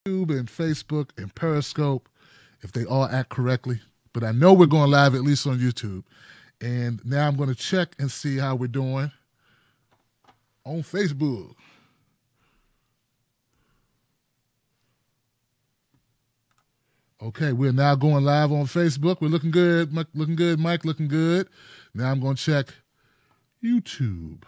YouTube and Facebook and Periscope, if they all act correctly. But I know we're going live at least on YouTube. And now I'm going to check and see how we're doing on Facebook. Okay, we're now going live on Facebook. We're looking good. Looking good, Mike. Looking good. Now I'm going to check YouTube.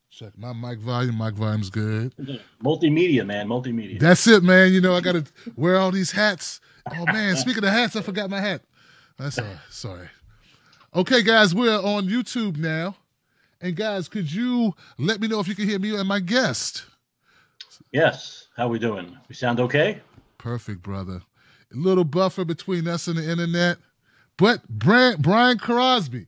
Check my mic volume. Mic volume's good. Multimedia, man. Multimedia. That's it, man. You know, I got to wear all these hats. Oh, man. Speaking of hats, I forgot my hat. That's all right. Sorry. Okay, guys, we're on YouTube now. And, guys, could you let me know if you can hear me and my guest? Yes. How we doing? We sound okay? Perfect, brother. A little buffer between us and the internet. But Brian Crosby,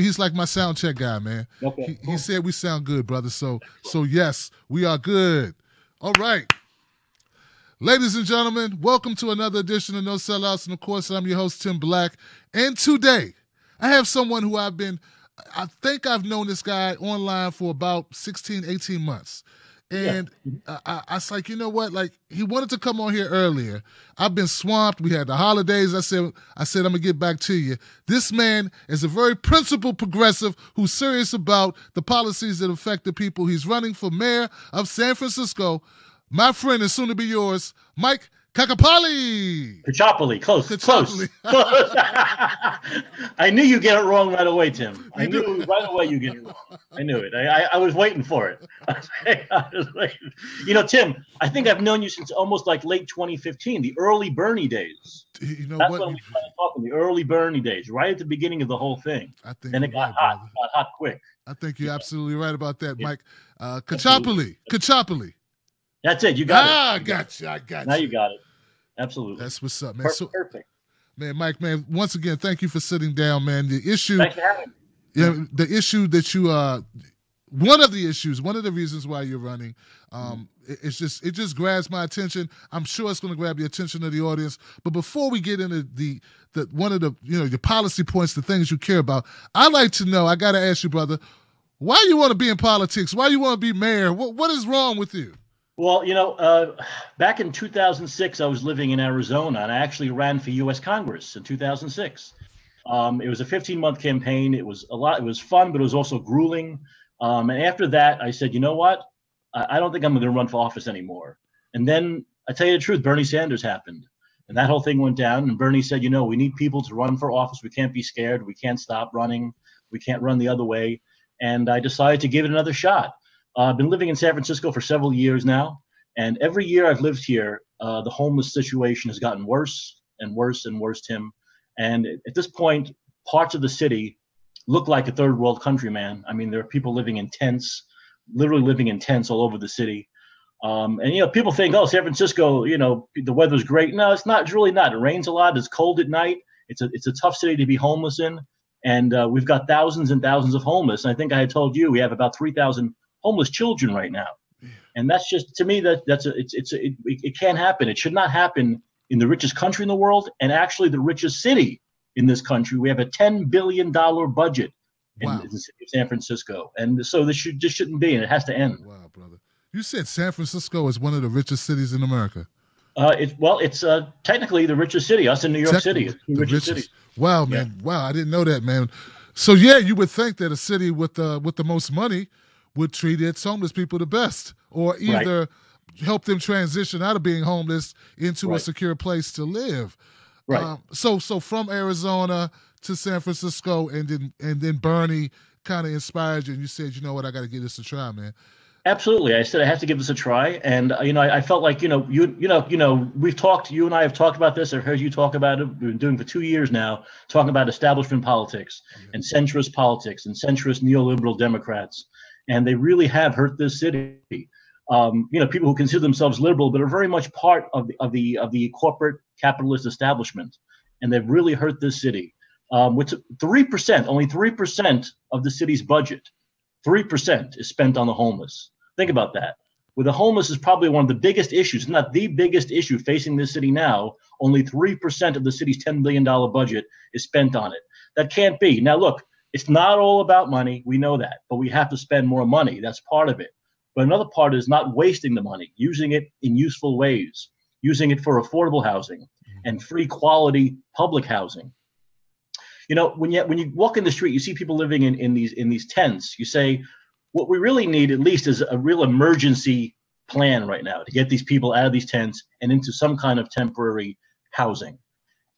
he's like my sound check guy, man. Okay. He said we sound good, brother. So yes, we are good. All right. Ladies and gentlemen, welcome to another edition of No Sellouts. And of course, I'm your host, Tim Black. And today, I have someone who I think I've known this guy online for about 16, 18 months. And I was like, you know what? Like, he wanted to come on here earlier. I've been swamped. We had the holidays. I said, I'm going to get back to you. This man is a very principled progressive who's serious about the policies that affect the people. He's running for mayor of San Francisco. My friend is soon to be yours, Mike Caccioppoli. Caccioppoli, close. I knew you get it wrong right away, Tim. I knew right away you get it wrong. I knew it. I was waiting for it. I was waiting. You know, Tim, I think I've known you since almost like late 2015, the early Bernie days. You know That's what? when we started talking, the early Bernie days, right at the beginning of the whole thing. I think and it got hot quick. I think you're absolutely right about that, Mike. Caccioppoli. That's it. You got it. I got you. Now you got it. Absolutely. That's what's up, man. Perfect. Man, Mike, man, once again, thank you for sitting down, man. The issue, Thanks for having me. Yeah, the issue that you, one of the reasons why you're running, it just grabs my attention. I'm sure it's going to grab the attention of the audience. But before we get into the one of the, your policy points, the things you care about, I'd like to know, I got to ask you, brother, why you want to be in politics? Why you want to be mayor? What is wrong with you? Well, back in 2006, I was living in Arizona, and I actually ran for U.S. Congress in 2006. It was a 15-month campaign. It was a lot. It was fun, but it was also grueling. And after that, I said, you know what? I don't think I'm going to run for office anymore. And then, I tell you the truth, Bernie Sanders happened. And that whole thing went down. And Bernie said, we need people to run for office. We can't be scared. We can't stop running. We can't run the other way. And I decided to give it another shot. I've been living in San Francisco for several years now, and every year I've lived here, the homeless situation has gotten worse and worse and worse, Tim. And at this point, parts of the city look like a third world country, man. I mean, there are people living in tents, literally living in tents all over the city. And people think, oh, San Francisco, the weather's great. No, it's not. It's really not. It rains a lot. It's cold at night. It's a tough city to be homeless in. And we've got thousands and thousands of homeless. And I think I had told you we have about 3,000 homeless children right now, and that's just, to me, it can't happen. It should not happen in the richest country in the world, and actually the richest city in this country. We have a $10 billion budget in the city of San Francisco, and so this shouldn't be, and it has to end. Wow, brother! You said San Francisco is one of the richest cities in America. It's technically the richest city. Us in New York City, the richest city. Wow, man! Yeah. Wow, I didn't know that, man. So yeah, you would think that a city with the most money would treat its homeless people the best, or either help them transition out of being homeless into a secure place to live. Right. So from Arizona to San Francisco, and then Bernie kind of inspired you, and you said, you know what, I got to give this a try, man. Absolutely. I said I have to give this a try, and I felt like we've talked. You and I have talked about this. I've heard you talk about it. We've been doing it for 2 years now, talking about establishment politics and centrist politics and centrist neoliberal Democrats. And they really have hurt this city. People who consider themselves liberal, but are very much part of the corporate capitalist establishment, and they've really hurt this city. With 3%, only 3% of the city's budget, 3% is spent on the homeless. Think about that. Where the homeless is probably one of the biggest issues, not the biggest issue facing this city now. Only 3% of the city's $10 billion budget is spent on it. That can't be. Now, look. It's not all about money. We know that, but we have to spend more money. That's part of it. but another part is not wasting the money, using it in useful ways, using it for affordable housing and free quality public housing. You know, when you walk in the street, you see people living in these tents. You say, what we really need at least is a real emergency plan right now to get these people out of these tents and into some kind of temporary housing.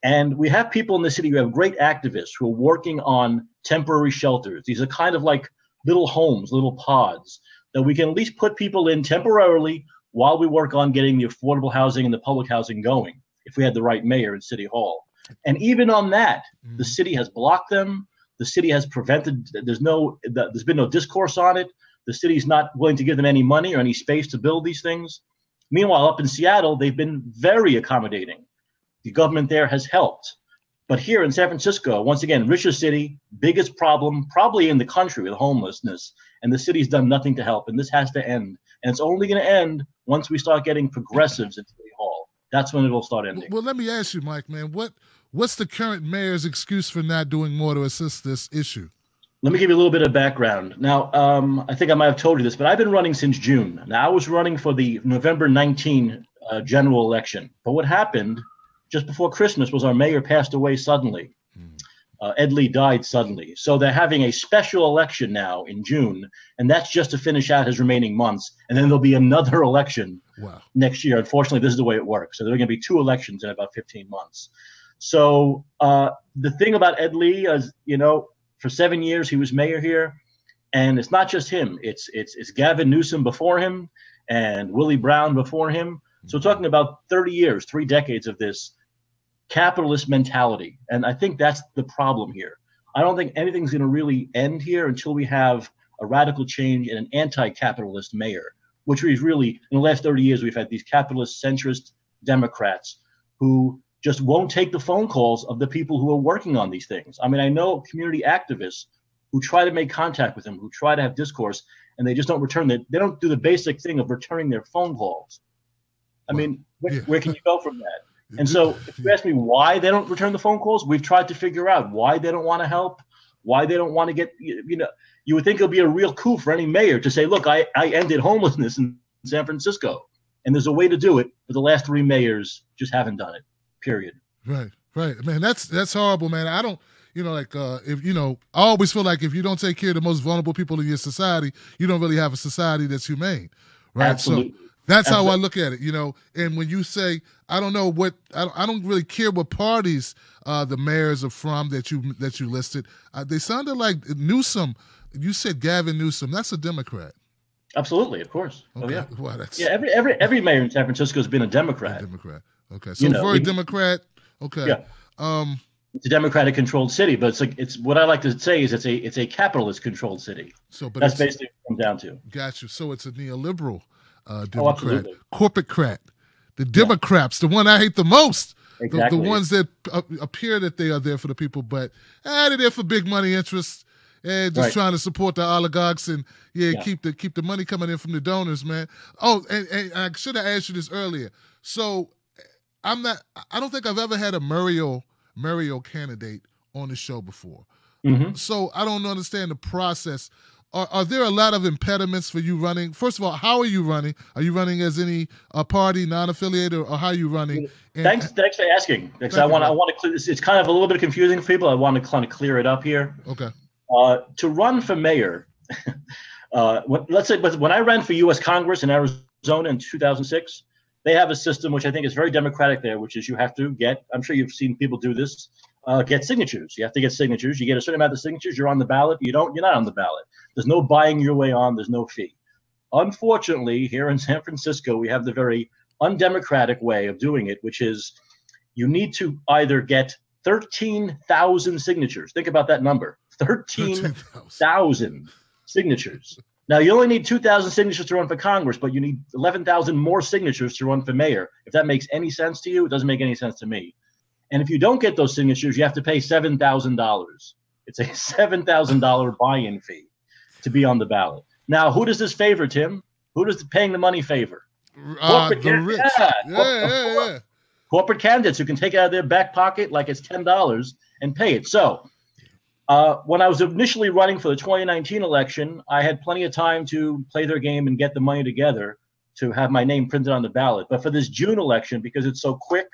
And we have people in the city who have great activists who are working on temporary shelters. These are kind of like little homes, little pods that we can at least put people in temporarily while we work on getting the affordable housing and the public housing going, if we had the right mayor in City Hall. And even on that, the city has blocked them. The city has prevented, there's been no discourse on it. The city's not willing to give them any money or any space to build these things. Meanwhile, up in Seattle, they've been very accommodating. The government there has helped. But here in San Francisco, once again, richest city, biggest problem probably in the country with homelessness, and the city's done nothing to help, and this has to end. And it's only going to end once we start getting progressives in City Hall. That's when it'll start ending. Well, let me ask you, Mike, man, what's the current mayor's excuse for not doing more to assist this issue? Let me give you a little bit of background. Now, I think I might have told you this, but I've been running since June. Now, I was running for the November 19 general election. But what happened just before Christmas was our mayor passed away suddenly. Ed Lee died suddenly. So they're having a special election now in June, and that's just to finish out his remaining months. And then there'll be another election next year. Unfortunately, this is the way it works. So there are going to be 2 elections in about 15 months. So the thing about Ed Lee is, you know, for 7 years he was mayor here, and it's not just him. It's Gavin Newsom before him and Willie Brown before him. So we're talking about 30 years, 3 decades of this capitalist mentality. And I think that's the problem here. I don't think anything's going to really end here until we have a radical change and an anti-capitalist mayor, which we've really, in the last 30 years, we've had these capitalist centrist Democrats who just won't take the phone calls of the people who are working on these things. I mean, I know community activists who try to make contact with them, who try to have discourse, and they just don't return they don't do the basic thing of returning their phone calls. I mean, where can you go from that? And so if you ask me why they don't return the phone calls, we've tried to figure out why they don't want to help, why they don't want to get, you know, you would think it would be a real coup for any mayor to say, look, I ended homelessness in San Francisco. And there's a way to do it, but the last 3 mayors just haven't done it, period. Right. Man, that's horrible, man. I don't, you know, like, if, you know, I always feel like if you don't take care of the most vulnerable people in your society, you don't really have a society that's humane. Right. Absolutely. So that's how I look at it, you know. And when you say, I don't know what, I don't really care what parties the mayors are from that you listed. They sounded like Newsom. You said Gavin Newsom. That's a Democrat. Absolutely, of course. Okay. Oh yeah. Well, Every mayor in San Francisco has been a Democrat. Okay. So very Democrat. Okay. Yeah. It's a Democratic controlled city, but it's what I like to say is it's a capitalist controlled city. So, but that's basically what it comes down to. Got you. So it's a neoliberal Democrat, corporatecrat, the Democrats, the one I hate the most. Exactly. The ones that appear that they are there for the people, but they're there for big money interests and just trying to support the oligarchs and keep the money coming in from the donors, man. Oh, and I should have asked you this earlier. So I don't think I've ever had a Mario candidate on the show before. Mm-hmm. So I don't understand the process. Are there a lot of impediments for you running? First of all, how are you running? Are you running as any party, non-affiliated, or how are you running? Thanks for asking. Because I want to clear this. It's kind of a little bit confusing for people. I want to kind of clear it up here. Okay. To run for mayor, let's say, but when I ran for U.S. Congress in Arizona in 2006, they have a system which I think is very democratic there, which is you have to get. I'm sure you've seen people do this. Get signatures. You have to get signatures. You get a certain amount of signatures, you're on the ballot. You don't, you're not on the ballot. There's no buying your way on. There's no fee. Unfortunately, here in San Francisco, we have the very undemocratic way of doing it, which is you need to either get 13,000 signatures. Think about that number, 13,000 signatures. Now, you only need 2,000 signatures to run for Congress, but you need 11,000 more signatures to run for mayor. If that makes any sense to you, it doesn't make any sense to me. And if you don't get those signatures, you have to pay $7,000. It's a $7,000 buy-in fee to be on the ballot. Now, who does this favor, Tim? Who does paying the money favor? Corporate rich. Yeah. Corporate candidates who can take it out of their back pocket like it's $10 and pay it. So When I was initially running for the 2019 election, I had plenty of time to play their game and get the money together to have my name printed on the ballot. But for this June election, because it's so quick,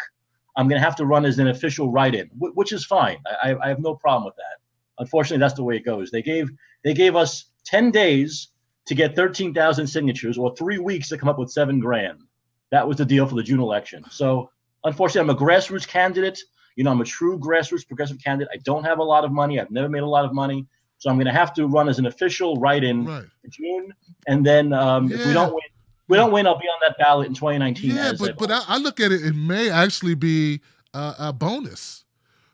I'm going to have to run as an official write-in, which is fine. I have no problem with that. Unfortunately, that's the way it goes. They gave us 10 days to get 13,000 signatures, or 3 weeks to come up with $7,000. That was the deal for the June election. So unfortunately, I'm a grassroots candidate. I'm a true grassroots progressive candidate. I don't have a lot of money. I've never made a lot of money. So I'm going to have to run as an official write-in for June. And then if we don't win, I'll be on that ballot in 2019. Yeah, but I look at it may actually be a bonus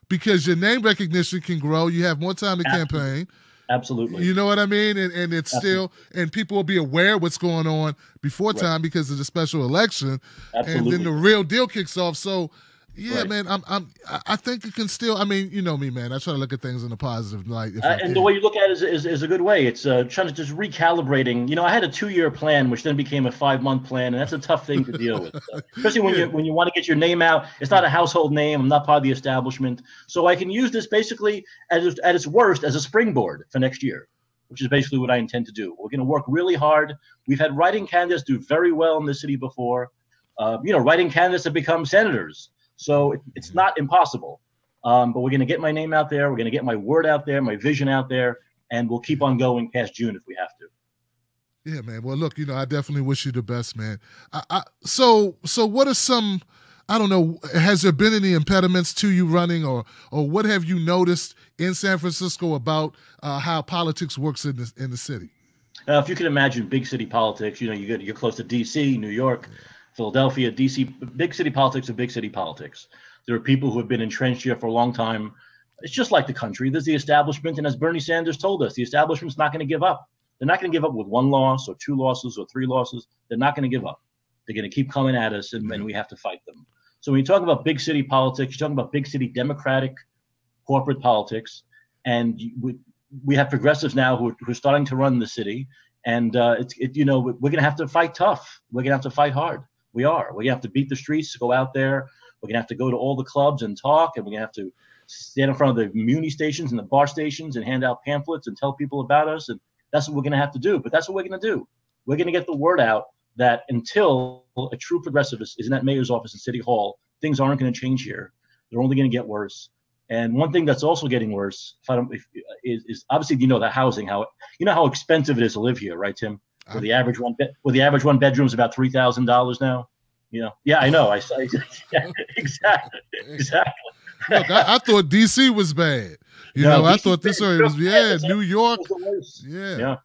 because your name recognition can grow. You have more time to campaign. Absolutely. You know what I mean? And it's still, and people will be aware what's going on before time because of the special election. Absolutely. And then the real deal kicks off. So, yeah, man, I think it can still, I mean, you know me, man. I try to look at things in a positive light. And the way you look at it is a good way. It's trying to just recalibrating. I had a 2-year plan, which then became a 5-month plan, and that's a tough thing to deal with. Especially when you want to get your name out. It's not a household name. I'm not part of the establishment. So I can use this basically at its worst as a springboard for next year, which is basically what I intend to do. We're going to work really hard. We've had writing candidates do very well in this city before. Writing candidates have become senators. So it's not impossible, but we're going to get my name out there. We're going to get my word out there, my vision out there, and we'll keep on going past June if we have to. Yeah, man. Well, look, I definitely wish you the best, man. So what are some, I don't know, has there been any impediments to you running, or what have you noticed in San Francisco about how politics works in the city? If you can imagine big city politics, you're close to D.C., New York. Philadelphia, D.C., big city politics are big city politics. There are people who have been entrenched here for a long time. It's just like the country. There's the establishment, and as Bernie Sanders told us, the establishment's not going to give up. They're not going to give up with 1 loss or 2 losses or 3 losses. They're not going to give up. They're going to keep coming at us, and we have to fight them. So when you talk about big city politics, you're talking about big city democratic corporate politics, and we have progressives now who are starting to run the city, and we're going to have to fight tough. We're going to have to fight hard. We are. We're going to have to beat the streets, go out there. We're going to have to go to all the clubs and talk, and we're going to have to stand in front of the muni stations and the bar stations and hand out pamphlets and tell people about us. And that's what we're going to have to do. But that's what we're going to do. We're going to get the word out that until a true progressivist is in that mayor's office in City Hall, things aren't going to change here. They're only going to get worse. And one thing that's also getting worse, is obviously the housing, how expensive it is to live here, right, Tim? Where the average one bedroom is about $3,000 now. Yeah, I know. Yeah, exactly. Look, I thought DC was bad. I thought this area was New York. Yeah,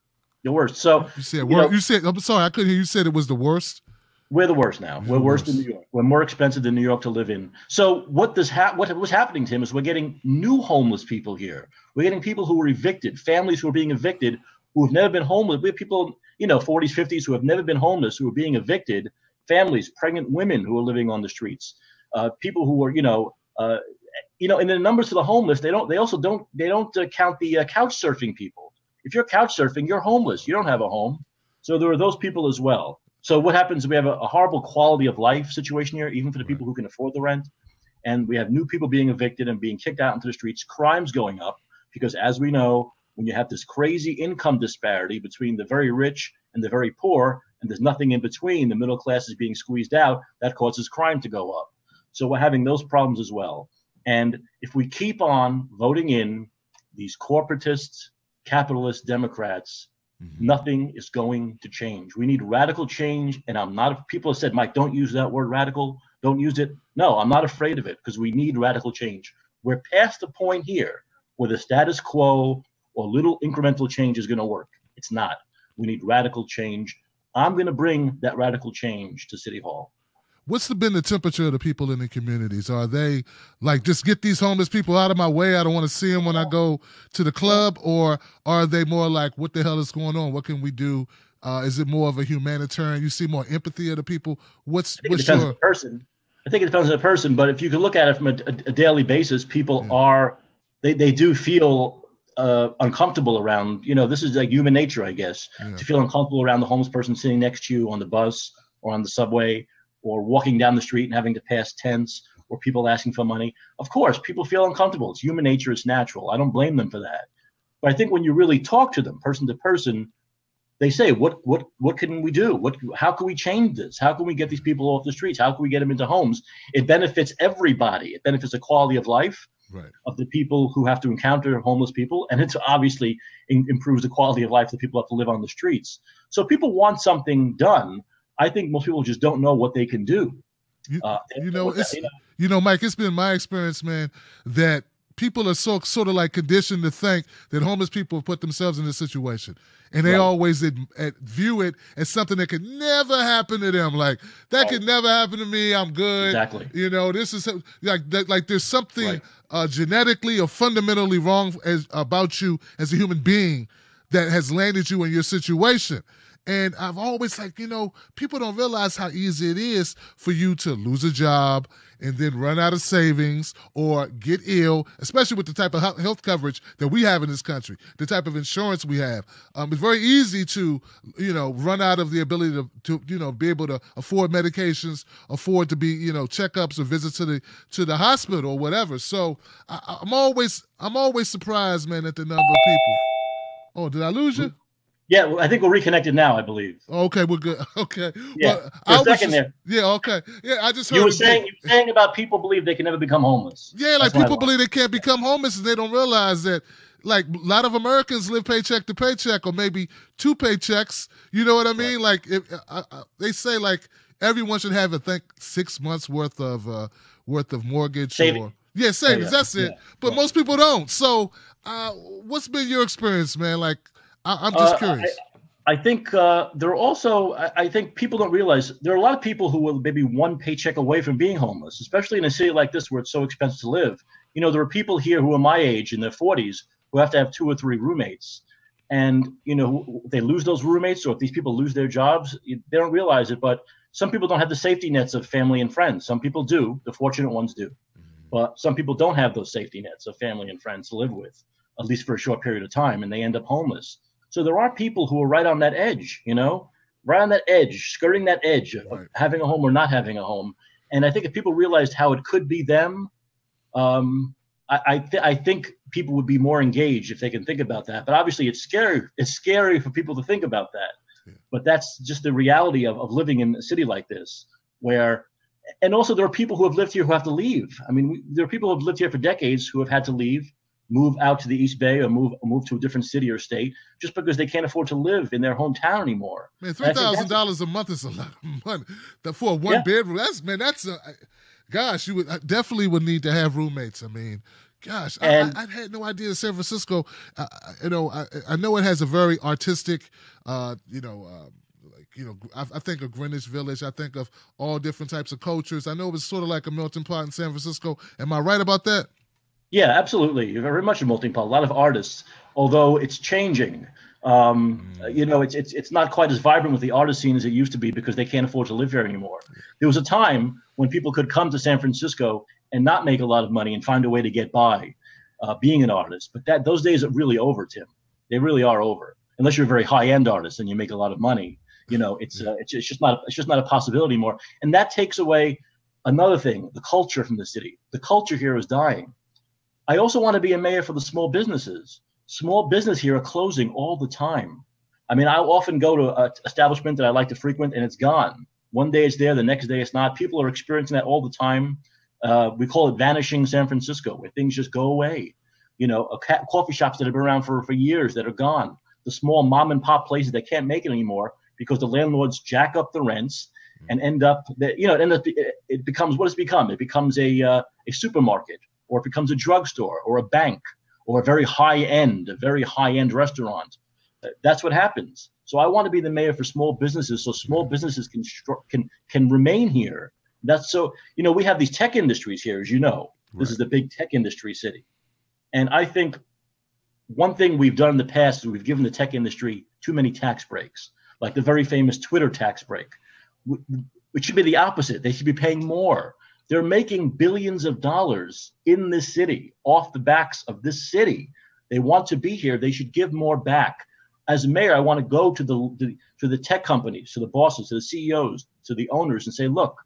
the worst. So you said I'm sorry, I couldn't hear you said it was the worst. We're the worst now. We're worse than New York. We're more expensive than New York to live in. So what was happening, Tim, is we're getting new homeless people here. We're getting people who were evicted, families who are being evicted, who have never been homeless. We have people, 40s, 50s who have never been homeless, who are being evicted, families, pregnant women who are living on the streets, people who are, and the numbers of the homeless, they don't count the couch surfing people. If you're couch surfing, you're homeless. You don't have a home. So there are those people as well. So what happens is we have a horrible quality of life situation here, even for the people who can afford the rent. And we have new people being evicted and being kicked out into the streets, crimes going up, because as we know, when you have this crazy income disparity between the very rich and the very poor, and there's nothing in between, the middle class is being squeezed out, that causes crime to go up. So we're having those problems as well. And if we keep on voting in these corporatists, capitalist Democrats, nothing is going to change. We need radical change. And people have said, Mike, don't use that word radical. Don't use it. No, I'm not afraid of it, because we need radical change. We're past the point here where the status quo or little incremental change is going to work. It's not. We need radical change. I'm going to bring that radical change to City Hall. What's been the temperature of the people in the communities? Are they like, just get these homeless people out of my way, I don't want to see them when I go to the club? Or are they more like, what the hell is going on? What can we do? Is it more of a humanitarian? You see more empathy of the people? I think it depends on the person. But if you can look at it from a daily basis, people they do feel uncomfortable around, this is like human nature, I guess, to feel uncomfortable around the homeless person sitting next to you on the bus or on the subway, or walking down the street and having to pass tents, or people asking for money. Of course, people feel uncomfortable. It's human nature. It's natural. I don't blame them for that. But I think when you really talk to them, person to person, they say, what can we do? How can we change this? How can we get these people off the streets? How can we get them into homes? It benefits everybody. It benefits the quality of life of the people who have to encounter homeless people. And it's obviously improves the quality of life of the people who have to live on the streets. So people want something done. I think most people just don't know what they can do. Mike, it's been my experience, man, that people are sort of like conditioned to think that homeless people have put themselves in this situation. And they always view it as something that could never happen to them. Like, that could never happen to me. I'm good. Exactly. This is like there's something genetically or fundamentally wrong about you as a human being that has landed you in your situation. And I've always people don't realize how easy it is for you to lose a job and then run out of savings or get ill, especially with the type of health coverage that we have in this country, the type of insurance we have. It's very easy to, run out of the ability to be able to afford medications, afford to be, checkups or visits to the hospital or whatever. So I'm always surprised, man, at the number of people. Oh, did I lose you? Yeah, well, I think we're reconnected now, I believe. Okay, we're good. Okay. Yeah, well, for a second there. Yeah, okay. Yeah, I just heard you were saying about people believe they can never become homeless. Yeah, like people believe they can't become homeless and they don't realize that, like, a lot of Americans live paycheck to paycheck or maybe two paychecks. You know what I mean? Like, they say, like, everyone should have, I think, 6 months worth of mortgage. Savings. Savings. That's it. But most people don't. So what's been your experience, man? Like, I'm just curious. I think there are also, I think people don't realize there are a lot of people who are maybe one paycheck away from being homeless, especially in a city like this where it's so expensive to live. There are people here who are my age in their 40s who have to have 2 or 3 roommates. And, they lose those roommates, or if these people lose their jobs, they don't realize it. But some people don't have the safety nets of family and friends. Some people do. The fortunate ones do. But some people don't have those safety nets of family and friends to live with, at least for a short period of time, and they end up homeless. So there are people who are right on that edge, right on that edge, skirting that edge of having a home or not having a home. And I think if people realized how it could be them, I think people would be more engaged if they can think about that. But obviously it's scary. It's scary for people to think about that. Yeah. But that's just the reality of living in a city like this, and also there are people who have lived here who have to leave. I mean, there are people who have lived here for decades who have had to leave, move out to the East Bay or move to a different city or state just because they can't afford to live in their hometown anymore. Man, $3,000 a month is a lot of money for a one bedroom. Gosh, you definitely would need to have roommates. I mean, gosh, I had no idea San Francisco. I know it has a very artistic, I think of Greenwich Village. I think of all different types of cultures. I know it was sort of like a melting pot in San Francisco. Am I right about that? Yeah, absolutely. You're very much a melting pot. A lot of artists, although it's changing. It's not quite as vibrant with the artist scene as it used to be because they can't afford to live here anymore. There was a time when people could come to San Francisco and not make a lot of money and find a way to get by being an artist. But those days are really over, Tim. They really are over. Unless you're a very high-end artist and you make a lot of money, it's just not a possibility anymore. And that takes away another thing: the culture from the city. The culture here is dying. I also want to be a mayor for the small businesses. Small business here are closing all the time. I mean, I often go to an establishment that I like to frequent and it's gone. One day it's there, the next day it's not. People are experiencing that all the time. We call it vanishing San Francisco, where things just go away. Coffee shops that have been around for years that are gone. The small mom and pop places that can't make it anymore because the landlords jack up the rents and end up, it becomes what it's become. It becomes a supermarket, or it becomes a drugstore or a bank or a very high-end restaurant. That's what happens. So I want to be the mayor for small businesses so small businesses can remain here. We have these tech industries here, as you know. This is the big tech industry city. And I think one thing we've done in the past is we've given the tech industry too many tax breaks, like the very famous Twitter tax break. It should be the opposite. They should be paying more. They're making billions of dollars in this city, off the backs of this city. They want to be here. They should give more back. As mayor, I want to go to the tech companies, to the bosses, to the CEOs, to the owners and say, look,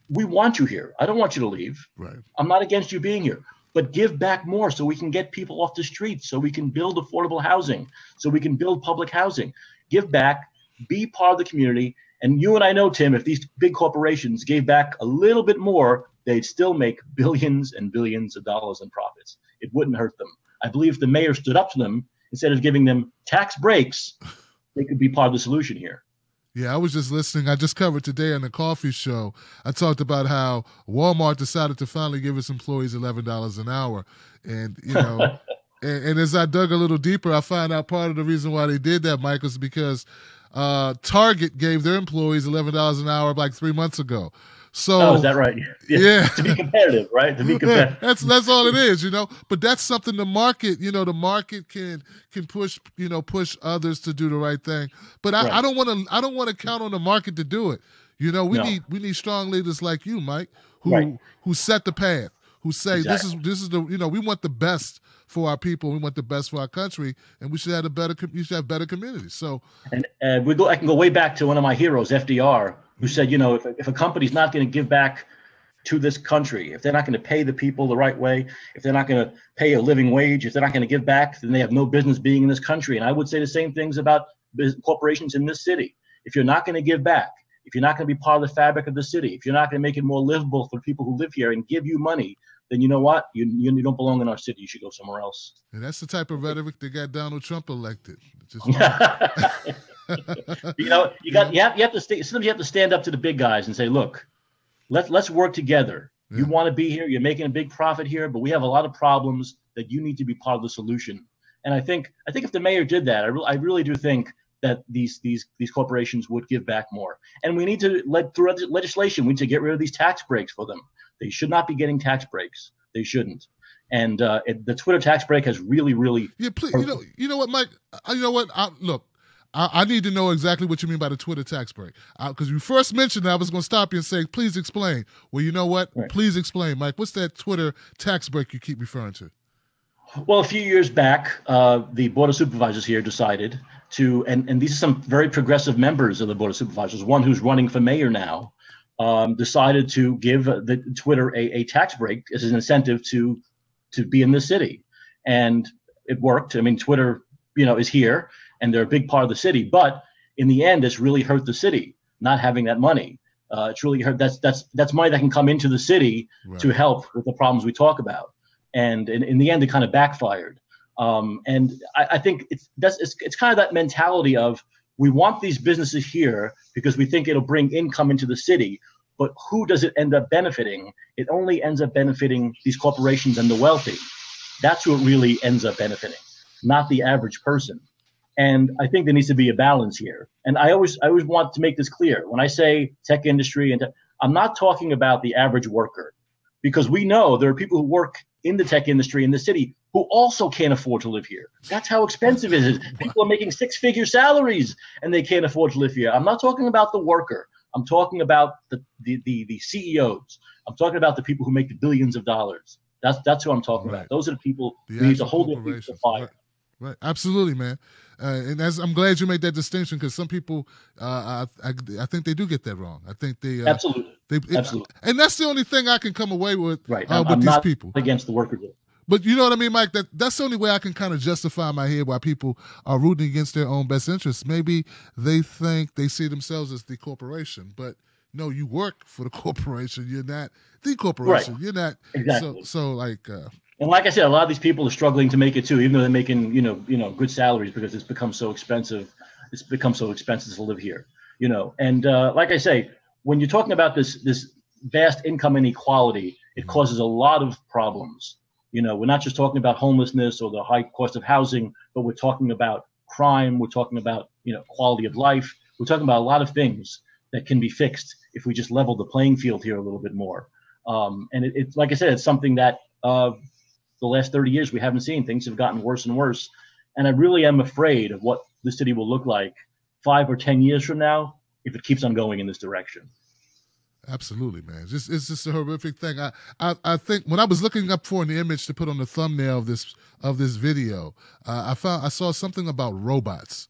we want you here. I don't want you to leave. Right. I'm not against you being here, but give back more so we can get people off the streets, so we can build affordable housing, so we can build public housing. Give back, be part of the community. And you and I know, Tim, if these big corporations gave back a little bit more, they'd still make billions and billions of dollars in profits. It wouldn't hurt them. I believe if the mayor stood up to them, instead of giving them tax breaks, they could be part of the solution here. Yeah, I was just listening. I just covered today on the coffee show. I talked about how Walmart decided to finally give its employees $11 an hour. And, you know, and as I dug a little deeper, I found out part of the reason why they did that, Mike, was because Target gave their employees $11 an hour like 3 months ago. So, is that right? Yeah. To be competitive, right? To be competitive. That's all it is, you know. But that's something the market, you know, the market can push, you know, push others to do the right thing. But I don't want to count on the market to do it. You know, we need strong leaders like you, Mike, who set the path, who say this is the, you know, we want the best for our people, we want the best for our country, and we should have better communities. So, and I can go way back to one of my heroes, FDR, who said, you know, if a company's not going to give back to this country, if they're not going to pay the people the right way, if they're not going to pay a living wage, if they're not going to give back, then they have no business being in this country. And I would say the same things about corporations in this city. If you're not going to give back, if you're not going to be part of the fabric of the city, if you're not going to make it more livable for people who live here and give you money, then you know what? You don't belong in our city. You should go somewhere else. And that's the type of rhetoric that got Donald Trump elected. You know, you have to stay. Sometimes you have to stand up to the big guys and say, look, let's work together. Yeah. You want to be here. You're making a big profit here, but we have a lot of problems that you need to be part of the solution. And I think if the mayor did that, I really do think that these corporations would give back more. And we need to through legislation, we need to get rid of these tax breaks for them. They should not be getting tax breaks. They shouldn't. And the Twitter tax break has really yeah. Please, you know what, Mike? You know what? Look, I need to know exactly what you mean by the Twitter tax break, because you first mentioned that. I was going to stop you and say, please explain. Well, you know what? Right. Please explain, Mike. What's that Twitter tax break you keep referring to? Well, a few years back, the Board of Supervisors here decided to, and these are some very progressive members of the Board of Supervisors, one who's running for mayor now, decided to give the Twitter a tax break as an incentive to be in the city. And it worked. I mean, Twitter, you know, is here and they're a big part of the city, but in the end, it's really hurt the city not having that money. It's really hurt. That's money that can come into the city to help with the problems we talk about. And in the end, it kind of backfired. And I think it's kind of that mentality of, we want these businesses here because we think it'll bring income into the city, but who does it end up benefiting? It only ends up benefiting these corporations and the wealthy. That's who it really ends up benefiting, not the average person. And I think there needs to be a balance here. And I always want to make this clear. When I say tech industry, I'm not talking about the average worker, because we know there are people who work in the tech industry in the city who also can't afford to live here. That's how expensive it is. People are making six-figure salaries and they can't afford to live here. I'm not talking about the worker. I'm talking about the CEOs. I'm talking about the people who make the billions of dollars. That's who I'm talking about. Those are the people who need to hold their feet to the fire. Right, absolutely, man. And I'm glad you made that distinction, because some people, I think they do get that wrong. I think they absolutely. And that's the only thing I can come away with. Right, with I'm these not people against the workers. But you know what I mean, Mike? That's the only way I can kind of justify in my head why people are rooting against their own best interests. Maybe they think they see themselves as the corporation, but no, you work for the corporation. You're not the corporation. Right. You're not exactly. So like. And like I said, a lot of these people are struggling to make it too, even though they're making good salaries, because it's become so expensive. It's become so expensive to live here, And like I say, when you're talking about this vast income inequality, it causes a lot of problems. We're not just talking about homelessness or the high cost of housing, but we're talking about crime. We're talking about quality of life. We're talking about a lot of things that can be fixed if we just level the playing field here a little bit more. And it's like I said, it's something that the last 30 years we haven't seen. Things have gotten worse and worse. And I really am afraid of what the city will look like 5 or 10 years from now if it keeps on going in this direction. Absolutely, man. It's just a horrific thing. I think when I was looking up for an image to put on the thumbnail of this video, I saw something about robots.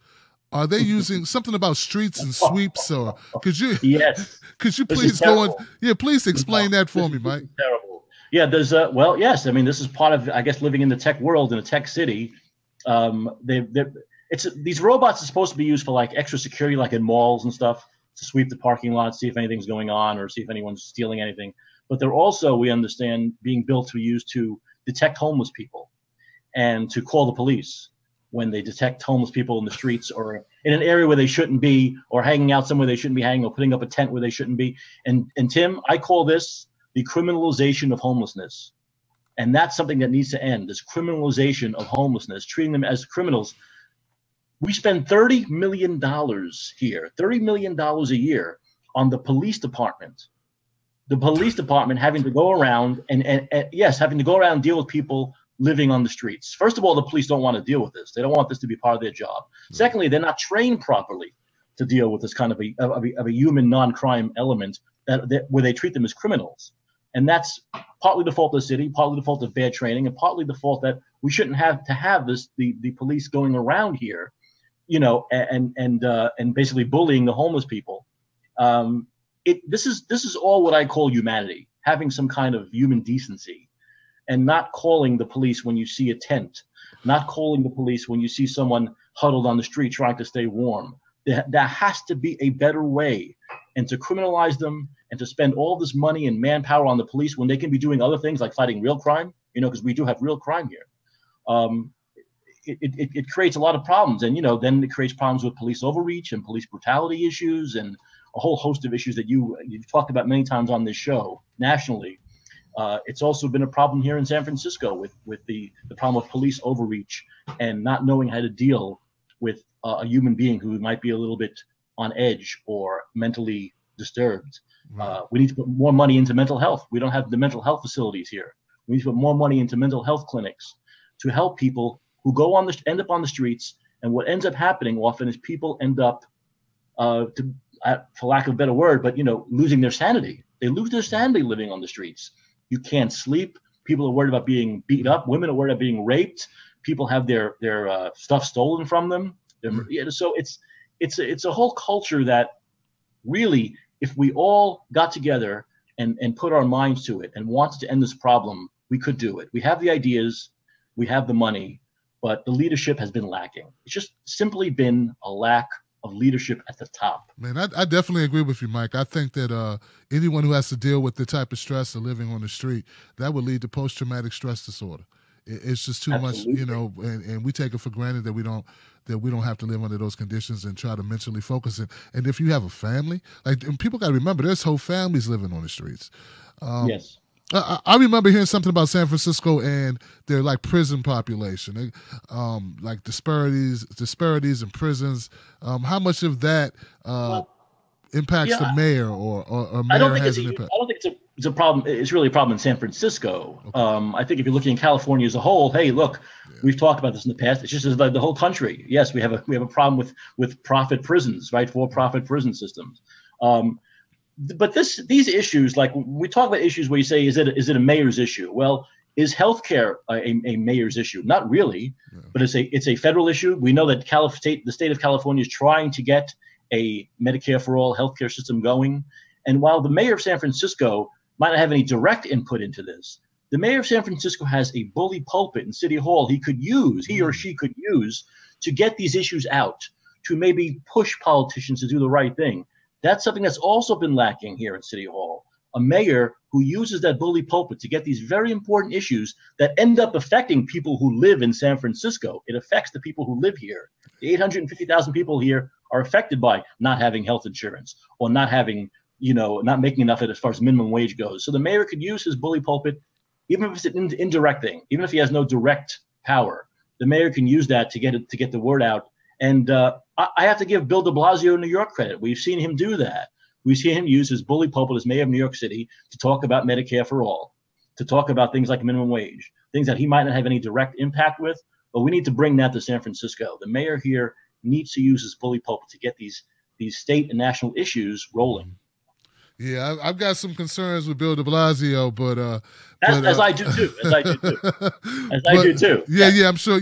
Are they using something about streets and sweeps, or could you Yes. could you This please is go on? terrible. Yeah, please explain that for me, This Mike. is terrible. Yeah, there's well, yes. I mean, this is part of, I guess, living in the tech world in a tech city. It's these robots are supposed to be used for like extra security, like in malls and stuff, to sweep the parking lot, see if anything's going on, or see if anyone's stealing anything. But they're also, we understand, being built to be used to detect homeless people and to call the police when they detect homeless people in the streets or in an area where they shouldn't be, or hanging out somewhere they shouldn't be hanging, or putting up a tent where they shouldn't be. And Tim, I call this the criminalization of homelessness. And that's something that needs to end, this criminalization of homelessness, treating them as criminals. We spend $30 million here, $30 million a year on the police department. The police department having to go around and yes, having to go around and deal with people living on the streets. First of all, the police don't want to deal with this. They don't want this to be part of their job. Secondly, they're not trained properly to deal with this kind of a human non-crime element where they treat them as criminals. And that's partly the fault of the city, partly the fault of bad training, and partly the fault that we shouldn't have to have the police going around here, you know, and basically bullying the homeless people. This is all what I call humanity, having some kind of human decency, and not calling the police when you see a tent, not calling the police when you see someone huddled on the street trying to stay warm. There has to be a better way, and to criminalize them and to spend all this money and manpower on the police when they can be doing other things like fighting real crime, you know, because we do have real crime here. It creates a lot of problems, and, you know, then it creates problems with police overreach and police brutality issues and a whole host of issues that you've talked about many times on this show nationally. It's also been a problem here in San Francisco with the problem of police overreach and not knowing how to deal with a human being who might be a little bit on edge or mentally disturbed. Right. We need to put more money into mental health. We don't have the mental health facilities here. We need to put more money into mental health clinics to help people who end up on the streets. And what ends up happening often is people end up, for lack of a better word, but, you know, losing their sanity. They lose their sanity living on the streets. You can't sleep. People are worried about being beat up. Women are worried about being raped. People have their stuff stolen from them. So it's a whole culture that really, if we all got together and put our minds to it and wanted to end this problem, we could do it. We have the ideas, we have the money, but the leadership has been lacking. It's just simply been a lack of leadership at the top. Man, I definitely agree with you, Mike. I think that anyone who has to deal with the type of stress of living on the street, that would lead to post-traumatic stress disorder. It's just too Absolutely. much, you know, and we take it for granted that we don't have to live under those conditions and try to mentally focus it. And if you have a family, like, and people got to remember, there's whole families living on the streets. Yes. I remember hearing something about San Francisco and their like prison population, like disparities in prisons. How much of that impacts the mayor or mayor has an impact? I don't think it's a problem. It's really a problem in San Francisco. Okay. I think if you're looking at California as a whole, hey, look, we've talked about this in the past. It's just the whole country. Yes, we have a problem with profit prisons, right? For-profit prison systems. But these issues, like we talk about issues where you say, is it a mayor's issue? Well, is healthcare a mayor's issue? Not really, but it's a federal issue. We know that the state of California is trying to get a Medicare for all healthcare system going. And while the mayor of San Francisco might not have any direct input into this, the mayor of San Francisco has a bully pulpit in City Hall he or she could use to get these issues out, to maybe push politicians to do the right thing. That's something that's also been lacking here at City Hall. A mayor who uses that bully pulpit to get these very important issues that end up affecting people who live in San Francisco. It affects the people who live here. The 850,000 people here are affected by not having health insurance or not having, not making enough as far as minimum wage goes. So the mayor could use his bully pulpit, even if it's an indirect thing, even if he has no direct power. The mayor can use that to get the word out. And I have to give Bill de Blasio New York credit. We've seen him do that. We've seen him use his bully pulpit as mayor of New York City to talk about Medicare for all, to talk about things like minimum wage, things that he might not have any direct impact with, but we need to bring that to San Francisco. The mayor here needs to use his bully pulpit to get these state and national issues rolling. Yeah, I've got some concerns with Bill de Blasio, but as I do too. As I do too. Yeah, I'm sure,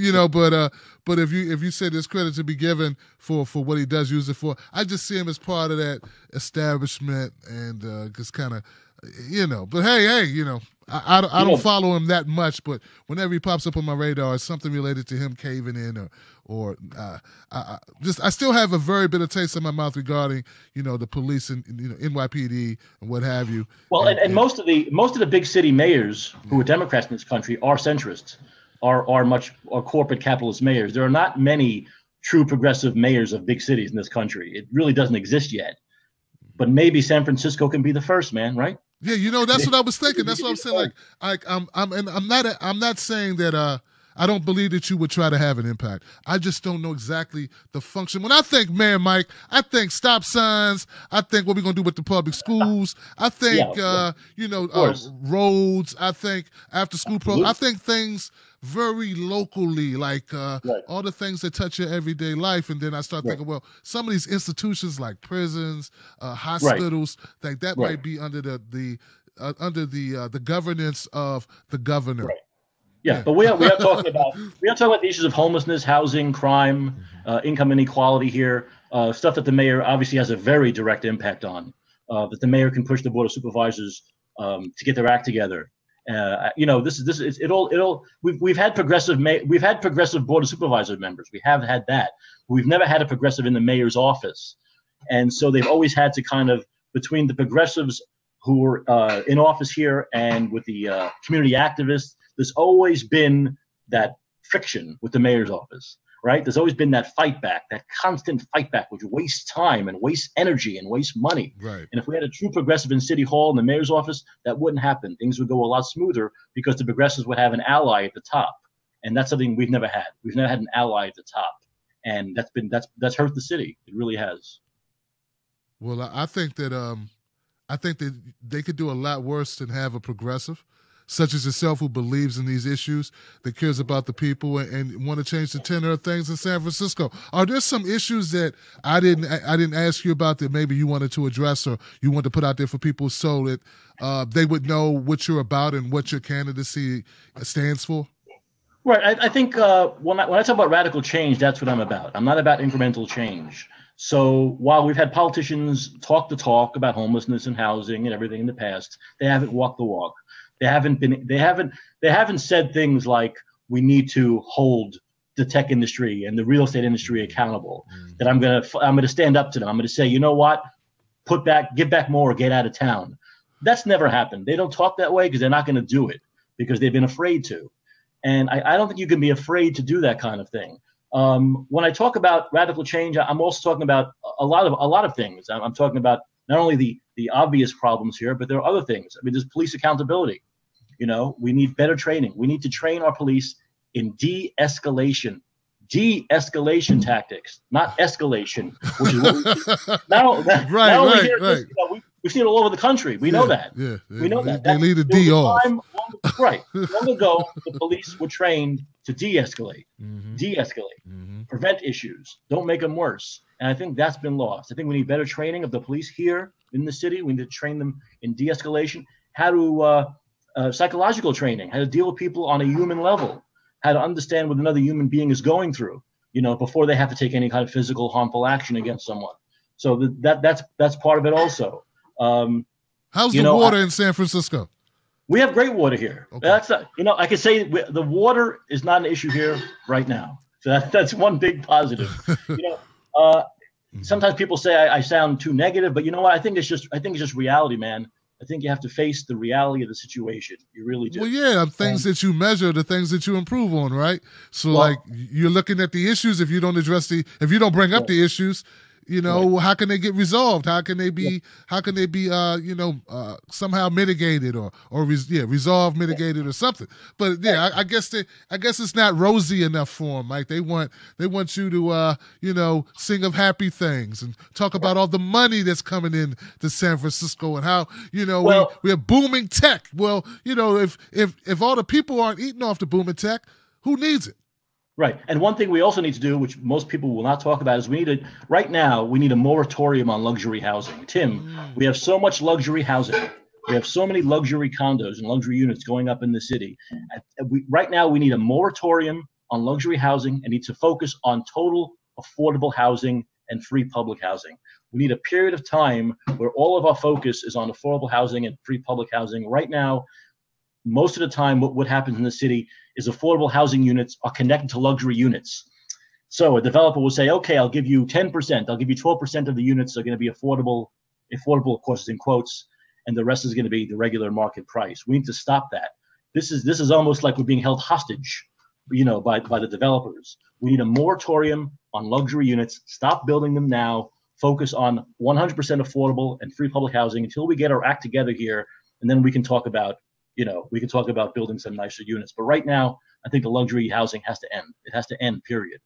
But if you say there's credit to be given for what he does use it for, I just see him as part of that establishment and just kind of, But hey, I don't follow him that much, but whenever he pops up on my radar, it's something related to him caving in or I still have a very bitter taste in my mouth regarding, the police and NYPD and what have you. Well, and most of the big city mayors who are Democrats in this country are centrists, are corporate capitalist mayors. There are not many true progressive mayors of big cities in this country. It really doesn't exist yet. But maybe San Francisco can be the first, man, right? Yeah, that's what I was thinking. That's what I'm saying. I'm not saying that I don't believe that you would try to have an impact. I just don't know exactly the function. When I think Mayor Mike, I think stop signs. I think what we're gonna do with the public schools. I think roads. I think after school programs. I think things very locally, like all the things that touch your everyday life. And then I start thinking, well, some of these institutions like prisons, hospitals, like that might be under the governance of the governor. Right. Yeah, but we are talking about the issues of homelessness, housing, crime, income inequality here, stuff that the mayor obviously has a very direct impact on. That the mayor can push the board of supervisors to get their act together. We've had progressive board of supervisor members. We have had that. We've never had a progressive in the mayor's office, and so they've always had to kind of, between the progressives who were in office here and with the community activists, there's always been that friction with the mayor's office, right? There's always been that fight back, that constant fight back, which wastes time and wastes energy and wastes money. Right. And if we had a true progressive in City Hall and the mayor's office, that wouldn't happen. Things would go a lot smoother because the progressives would have an ally at the top. And that's something we've never had. We've never had an ally at the top. And that's hurt the city. It really has. Well, I think that they could do a lot worse than have a progressive, such as yourself, who believes in these issues, that cares about the people and want to change the tenor of things in San Francisco. Are there some issues that I didn't ask you about that maybe you wanted to address or you want to put out there for people so that they would know what you're about and what your candidacy stands for? Right. I think when I talk about radical change, that's what I'm about. I'm not about incremental change. So while we've had politicians talk the talk about homelessness and housing and everything in the past, they haven't walked the walk. They haven't said things like we need to hold the tech industry and the real estate industry accountable. That I'm gonna stand up to them. I'm gonna say, you know what, give back more, or get out of town. That's never happened. They don't talk that way because they're not going to do it because they've been afraid to. And I don't think you can be afraid to do that kind of thing. When I talk about radical change, I'm also talking about a lot of things. I'm talking about not only the obvious problems here, but there are other things. I mean, there's police accountability. We need better training. We need to train our police in de-escalation tactics, not escalation, which is what we see it all over the country. We know that. Yeah, we know that. They lead a D off. Right. Long ago, the police were trained to de-escalate, prevent issues, don't make them worse. And I think that's been lost. I think we need better training of the police here in the city. We need to train them in de-escalation, how to psychological training, how to deal with people on a human level, how to understand what another human being is going through, before they have to take any kind of physical harmful action against someone. So that's part of it also. How's the water in San Francisco? We have great water here. Okay. That's I can say the water is not an issue here right now. So that's one big positive. Sometimes people say I sound too negative, but you know what? I think it's just reality, man. I think you have to face the reality of the situation. You really do. Well, yeah, things that you measure, the things that you improve on, right? So, you're looking at the issues. If you don't bring up the issues, how can they get resolved? How can they be? How can they be? Somehow mitigated or resolved, mitigated, or something. But I guess it's not rosy enough for them. Like they want you to sing of happy things and talk about all the money that's coming in to San Francisco and how we have booming tech. Well, if all the people aren't eating off the booming tech, who needs it? Right. And one thing we also need to do, which most people will not talk about, is we need a moratorium on luxury housing. Tim, we have so much luxury housing. We have so many luxury condos and luxury units going up in the city. Right now, we need a moratorium on luxury housing and need to focus on total affordable housing and free public housing. We need a period of time where all of our focus is on affordable housing and free public housing. Right now, most of the time, what happens in the city is affordable housing units are connected to luxury units. So a developer will say, okay, I'll give you 10%, I'll give you 12% of the units are going to be affordable, of course, is in quotes, and the rest is going to be the regular market price. We need to stop that. This is almost like we're being held hostage, by the developers. We need a moratorium on luxury units. Stop building them now. Focus on 100% affordable and free public housing until we get our act together here, and then we can talk about building some nicer units. But right now, I think the luxury housing has to end. It has to end, period.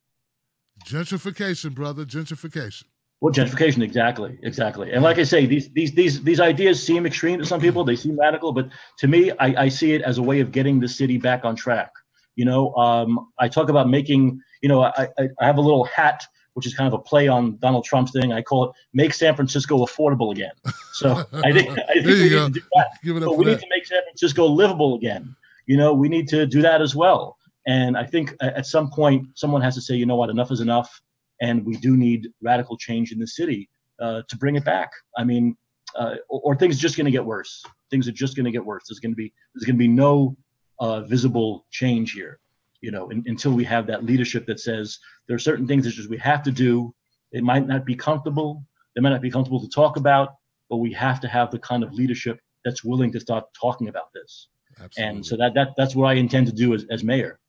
Gentrification, brother, gentrification. Well, gentrification, exactly. And like I say, these ideas seem extreme to some people. They seem radical, but to me, I see it as a way of getting the city back on track. I talk about making, I have a little hat, which is kind of a play on Donald Trump's thing. I call it "Make San Francisco Affordable Again." So I think we need to do that. But we need to make San Francisco livable again. We need to do that as well. And I think at some point, someone has to say, you know what, enough is enough. And we do need radical change in the city to bring it back. I mean, or things are just going to get worse. Things are just going to get worse. There's going to be no visible change here, until we have that leadership that says there are certain things that just we have to do. It might not be comfortable. They might not be comfortable to talk about, but we have to have the kind of leadership that's willing to start talking about this. Absolutely. And so that's what I intend to do as mayor.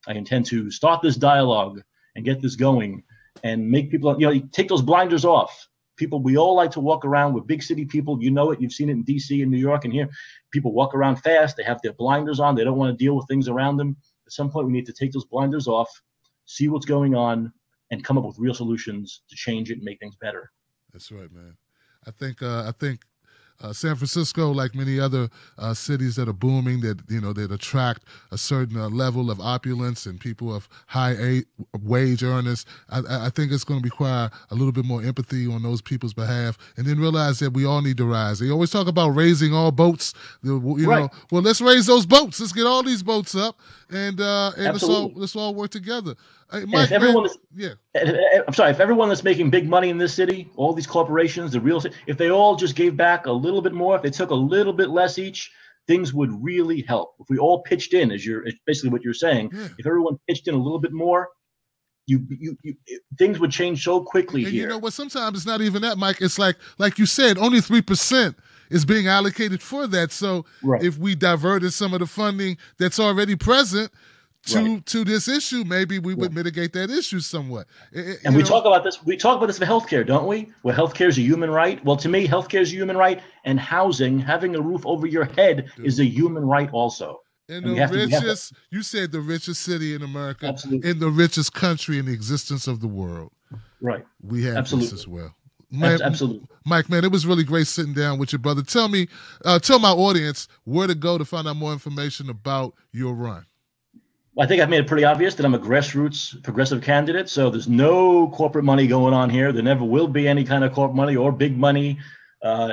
I intend to start this dialogue and get this going and make people, take those blinders off. People, we all like to walk around with big city people. You know it. You've seen it in D.C. and New York and here. People walk around fast. They have their blinders on. They don't want to deal with things around them. At some point, we need to take those blinders off, see what's going on, and come up with real solutions to change it and make things better. That's right, man. I think San Francisco, like many other cities that are booming, that attract a certain level of opulence and people of high wage earners, I think it's going to require a little bit more empathy on those people's behalf, and then realize that we all need to rise. They always talk about raising all boats. Right. Well, let's raise those boats. Let's get all these boats up, and let's all work together. Mike, if everyone that's making big money in this city, all these corporations, if they all just gave back a little bit more, if they took a little bit less each, things would really help. If we all pitched in, it's basically what you're saying. Yeah. If everyone pitched in a little bit more, things would change so quickly and here. You know what? Sometimes it's not even that, Mike. It's like you said, only 3% is being allocated for that. So if we diverted some of the funding that's already present to this issue, maybe we would mitigate that issue somewhat. And we talk about this for healthcare, don't we? Where healthcare is a human right. Well, to me, healthcare is a human right, and housing, having a roof over your head, is a human right also. And you said the richest city in America, Absolutely. In the richest country in the existence of the world. Right. We have Absolutely. this as well. Man, Absolutely. Mike, man, it was really great sitting down with you, brother. Tell my audience where to go to find out more information about your run. I think I've made it pretty obvious that I'm a grassroots progressive candidate. So there's no corporate money going on here. There never will be any kind of corporate money or big money.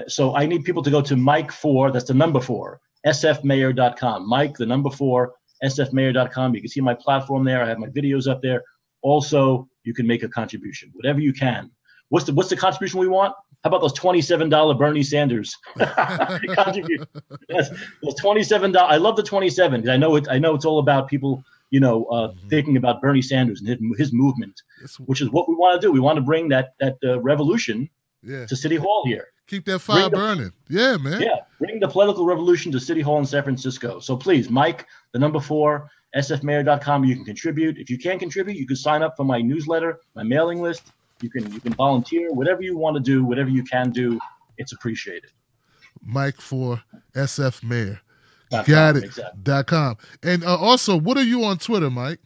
So I need people to go to Mike4, that's the number 4, sfmayor.com. Mike, the number 4, sfmayor.com. You can see my platform there. I have my videos up there. Also, you can make a contribution, whatever you can. What's the contribution we want? How about those $27 Bernie Sanders contribution? Those $27. I love the 27 because I know it's all about people, thinking about Bernie Sanders and his movement, which is what we want to do. We want to bring that revolution to City Hall here. Keep that fire burning. Yeah, man. Yeah, bring the political revolution to City Hall in San Francisco. So please, Mike, the number 4, sfmayor.com. You can contribute. If you can't contribute, you can sign up for my newsletter, my mailing list. You can volunteer, whatever you want to do, whatever you can do, it's appreciated. Mike for SF Mayor. Got it. Exactly. .com. And also, what are you on Twitter, Mike?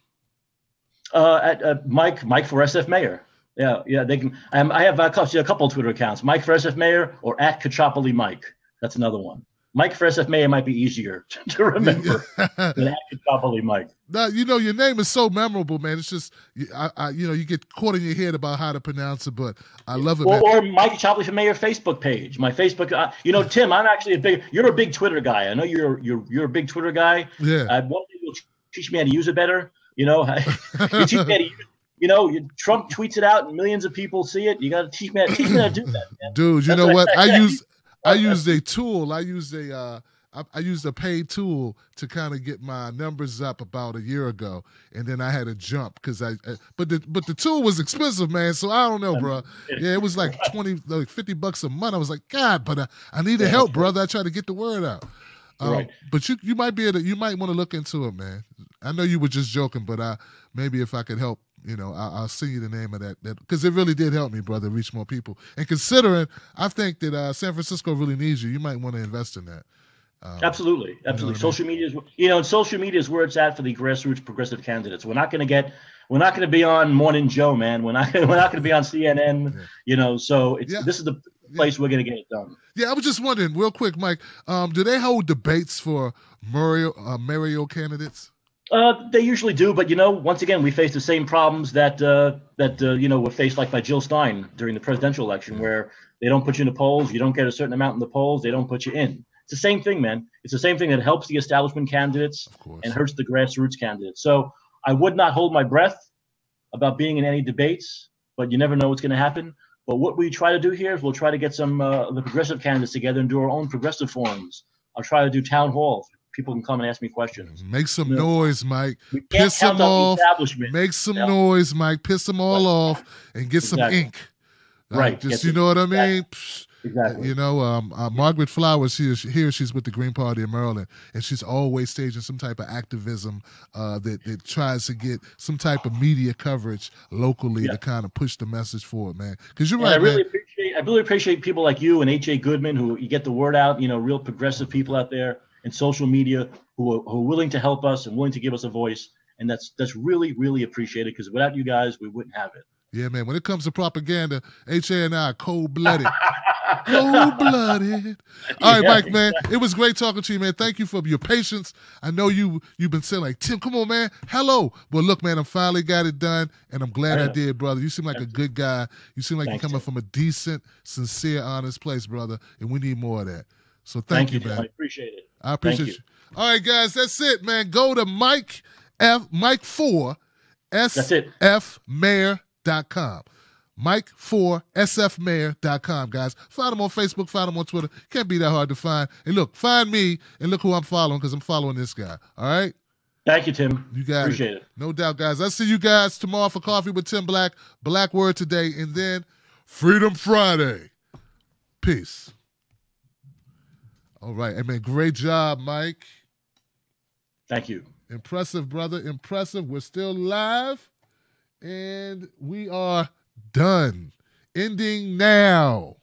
At Mike for SF Mayor. Yeah. They can. I have a couple of Twitter accounts. Mike for SF Mayor or at Caccioppoli Mike. That's another one. Mike for SF Mayor might be easier to remember than at Caccioppoli Mike. Now, your name is so memorable, man. It's just, you get caught in your head about how to pronounce it, but I love it, man. Or Mike Caccioppoli for Mayor Facebook page. My Facebook, Tim, I'm actually you're a big Twitter guy. I know you're a big Twitter guy. Yeah. One day you'll teach me how to use it better. You know, you teach me how to use, Trump tweets it out and millions of people see it. You got to teach me how to do that, man. Dude, you know what? I used a tool. I used a paid tool to kind of get my numbers up about a year ago, and then I had to jump because but the tool was expensive, man. So I don't know, bro. Yeah, it was like $50 a month. I was like, God, but I needed help, brother. I tried to get the word out. Right. But you might be able to, you might want to look into it, man. I know you were just joking, but maybe if I could help, I'll send you the name of that because it really did help me, brother, reach more people. And considering, I think that San Francisco really needs you, you might want to invest in that. Absolutely. Social media is, social media is where it's at for the grassroots progressive candidates. We're not going to be on Morning Joe, man. We're not going to be on CNN. Yeah. So this is the place we're going to get it done. Yeah, I was just wondering, real quick, Mike. Do they hold debates for mayoral candidates? They usually do, but once again, we face the same problems that were faced like by Jill Stein during the presidential election, where they don't put you in the polls, you don't get a certain amount in the polls, they don't put you in. It's the same thing, man. It's the same thing that helps the establishment candidates and hurts the grassroots candidates. So I would not hold my breath about being in any debates, but you never know what's going to happen. But what we try to do here is we'll try to get some the progressive candidates together and do our own progressive forums. I'll try to do town halls. People can come and ask me questions. Make some noise, Mike. Piss them off. Make some noise, Mike. Piss them all off and get some ink. Right. Just, you know what I mean? Exactly. Margaret Flowers, she's with the Green Party in Maryland, and she's always staging some type of activism that tries to get some type of media coverage locally to kind of push the message forward, man. Because you're right, I really appreciate people like you and H.A. Goodman who you get the word out, real progressive people out there in social media who are willing to help us and willing to give us a voice. And that's really, really appreciated because without you guys, we wouldn't have it. Yeah, man. When it comes to propaganda, H.A. and I are cold-blooded. Cold-blooded. All right, Mike, man. It was great talking to you, man. Thank you for your patience. I know you've been saying like, Tim, come on, man. Hello. Well, look, man, I finally got it done, and I'm glad I did, brother. You seem like a good guy. You seem like you're coming from a decent, sincere, honest place, brother, and we need more of that. So thank you, man. I appreciate it. I appreciate you. All right, guys, that's it, man. Go to Mike4SFMayor.com. Mike4SFMayor.com, guys. Find him on Facebook, find him on Twitter. Can't be that hard to find. And look, find me and look who I'm following because I'm following this guy. All right? Thank you, Tim. You got Appreciate it. No doubt, guys. I'll see you guys tomorrow for Coffee with Tim Black. Black Word today, and then Freedom Friday. Peace. All right. Hey, man, great job, Mike. Thank you. Impressive, brother. Impressive. We're still live, and we are done. Ending now.